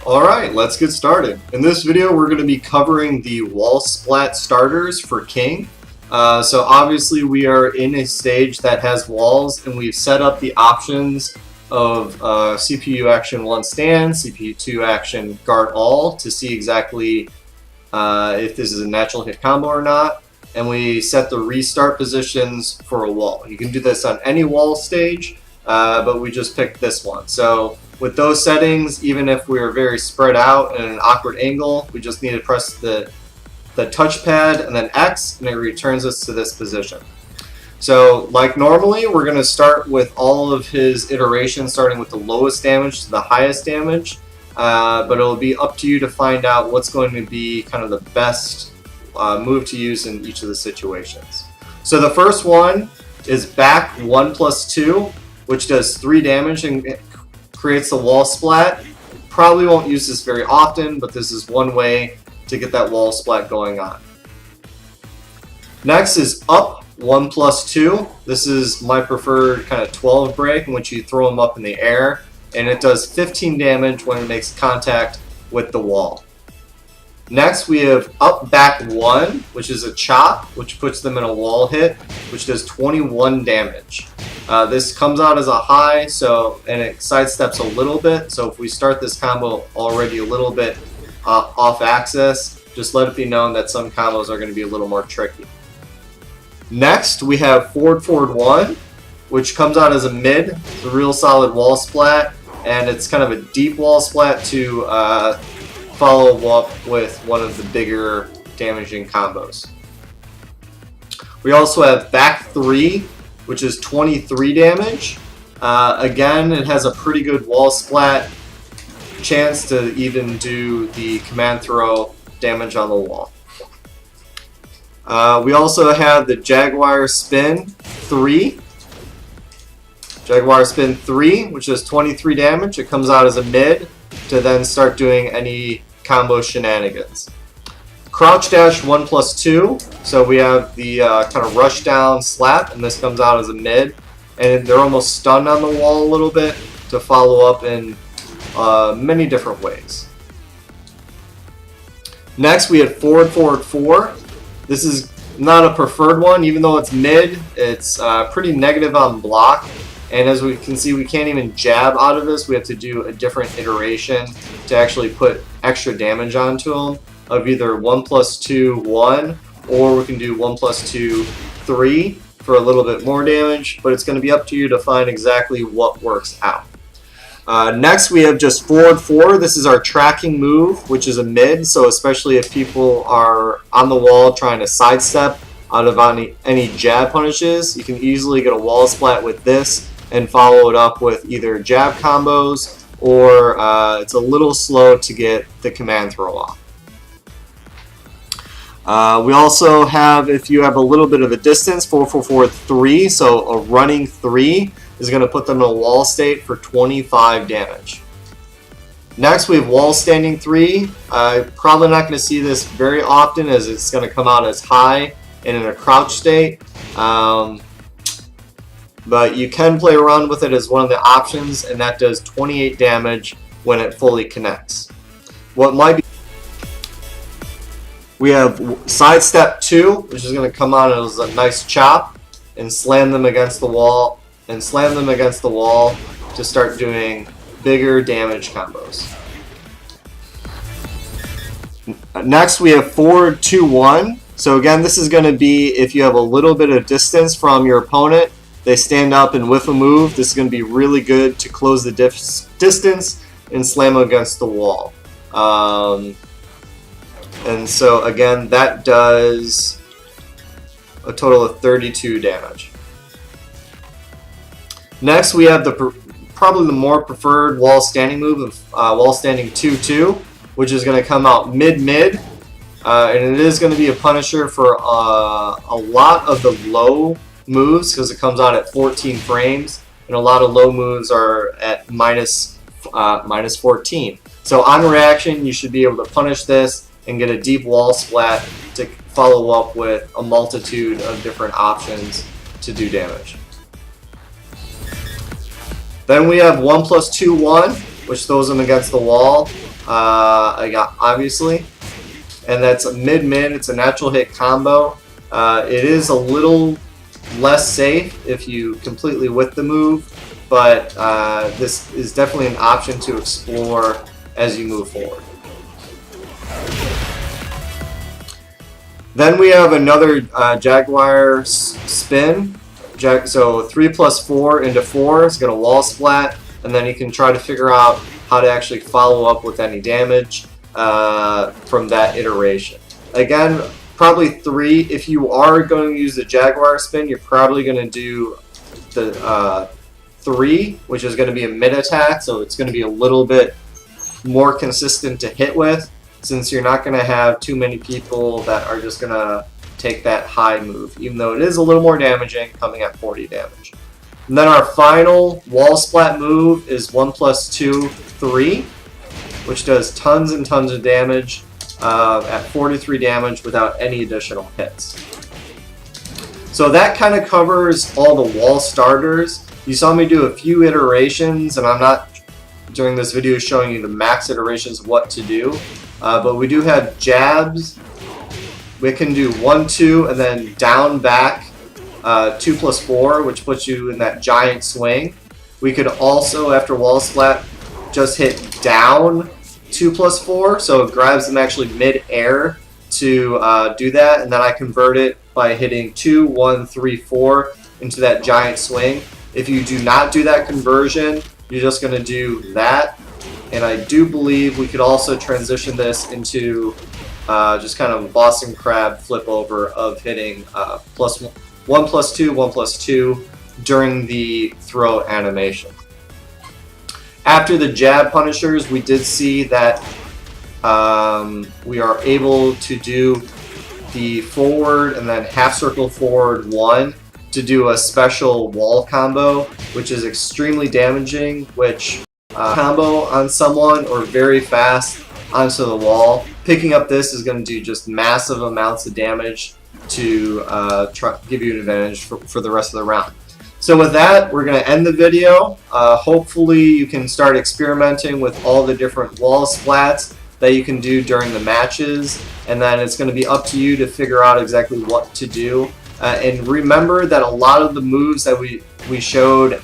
Alright, let's get started. In this video we're going to be covering the wall splat starters for King. So obviously we are in a stage that has walls, and we've set up the options of CPU action 1 stand, CPU 2 action guard all to see exactly if this is a natural hit combo or not. And we set the restart positions for a wall. You can do this on any wall stage, but we just picked this one. So with those settings, even if we're very spread out in an awkward angle, we just need to press the touchpad and then X, and it returns us to this position. So like normally, we're going to start with all of his iterations, starting with the lowest damage to the highest damage, but it'll be up to you to find out what's going to be kind of the best move to use in each of the situations. So the first one is back 1+2, which does 3 damage and it creates a wall splat. Probably won't use this very often, but this is one way to get that wall splat going on. Next is up 1+2. This is my preferred kind of 12 break in which you throw them up in the air, and it does 15 damage when it makes contact with the wall. Next we have up back 1, which is a chop, which puts them in a wall hit, which does 21 damage. This comes out as a high, and it sidesteps a little bit, so if we start this combo already a little bit off axis, just let it be known that some combos are going to be a little more tricky. Next we have forward 1, which comes out as a mid. It's a real solid wall splat, and it's kind of a deep wall splat to follow up with one of the bigger damaging combos. We also have back 3, which is 23 damage. Again, it has a pretty good wall splat chance to even do the command throw damage on the wall. We also have the Jaguar Spin 3. Jaguar Spin 3, which does 23 damage. It comes out as a mid to then start doing any combo shenanigans. Crouch Dash 1+2, so we have the kind of rush down slap, and this comes out as a mid, and they're almost stunned on the wall a little bit to follow up in many different ways. Next we have forward 4. This is not a preferred one, even though it's mid. It's pretty negative on block, and as we can see, we can't even jab out of this. We have to do a different iteration to actually put extra damage onto them of either 1+2 1, or we can do 1+2 3 for a little bit more damage, but it's going to be up to you to find exactly what works out. Next we have just forward 4. This is our tracking move, which is a mid, so especially if people are on the wall trying to sidestep out of any jab punishes, you can easily get a wall splat with this and follow it up with either jab combos, or it's a little slow to get the command throw off. We also have, if you have a little bit of a distance, 4-4-4-3, so a running 3 is going to put them in a wall state for 25 damage. Next we have wall standing 3. Probably not going to see this very often as it's going to come out as high and in a crouch state. But you can play around with it as one of the options, and that does 28 damage when it fully connects. What might be, we have sidestep 2, which is going to come out as a nice chop and slam them against the wall, to start doing bigger damage combos. Next we have forward 2-1. So again, this is going to be if you have a little bit of distance from your opponent, they stand up and whiff a move. This is going to be really good to close the distance and slam them against the wall. And so again, that does a total of 32 damage. Next we have probably the more preferred wall standing move of wall standing 2-2, which is going to come out mid-mid. And it is going to be a punisher for a lot of the low moves, because it comes out at 14 frames, and a lot of low moves are at minus 14. So on reaction, you should be able to punish this and get a deep wall splat to follow up with a multitude of different options to do damage. Then we have 1+2-1, which throws them against the wall. I got obviously, and that's a mid-mid. It's a natural hit combo. It is a little less safe if you completely whip the move, but this is definitely an option to explore as you move forward. Then we have another Jaguar spin. So 3 plus 4 into 4 is going to wall splat, and then you can try to figure out how to actually follow up with any damage from that iteration. Again, probably 3. If you are going to use the Jaguar spin, you're probably going to do the 3, which is going to be a mid attack, so it's going to be a little bit more consistent to hit with, since you're not going to have too many people that are just going to take that high move, even though it is a little more damaging, coming at 40 damage. And then our final wall splat move is 1 plus 2, 3, which does tons and tons of damage at 43 damage without any additional hits. So that kind of covers all the wall starters. You saw me do a few iterations, and I'm not during this video showing you the max iterations of what to do, but we do have jabs. We can do 1, 2, and then down back 2 plus 4, which puts you in that giant swing. We could also, after wall splat, just hit down 2 plus 4, so it grabs them actually mid-air to do that, and then I convert it by hitting 2, 1, 3, 4 into that giant swing. If you do not do that conversion, you're just going to do that, and I do believe we could also transition this into just kind of a Boston Crab flip over of hitting 1 plus 2, 1 plus 2 during the throw animation. After the jab punishers, we did see that we are able to do the forward and then half circle forward 1 to do a special wall combo, which is extremely damaging, which combo on someone or very fast onto the wall. Picking up this is going to do just massive amounts of damage to give you an advantage for the rest of the round. So with that, we're going to end the video. Hopefully you can start experimenting with all the different wall splats that you can do during the matches, and then it's going to be up to you to figure out exactly what to do. And remember that a lot of the moves that we showed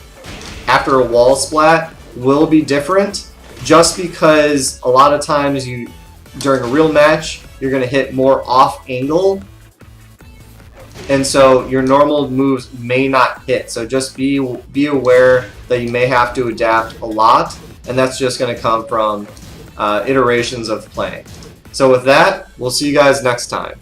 after a wall splat will be different, just because a lot of times during a real match you're going to hit more off angle, and so your normal moves may not hit. So just be aware that you may have to adapt a lot, and that's just going to come from iterations of playing. So with that, we'll see you guys next time.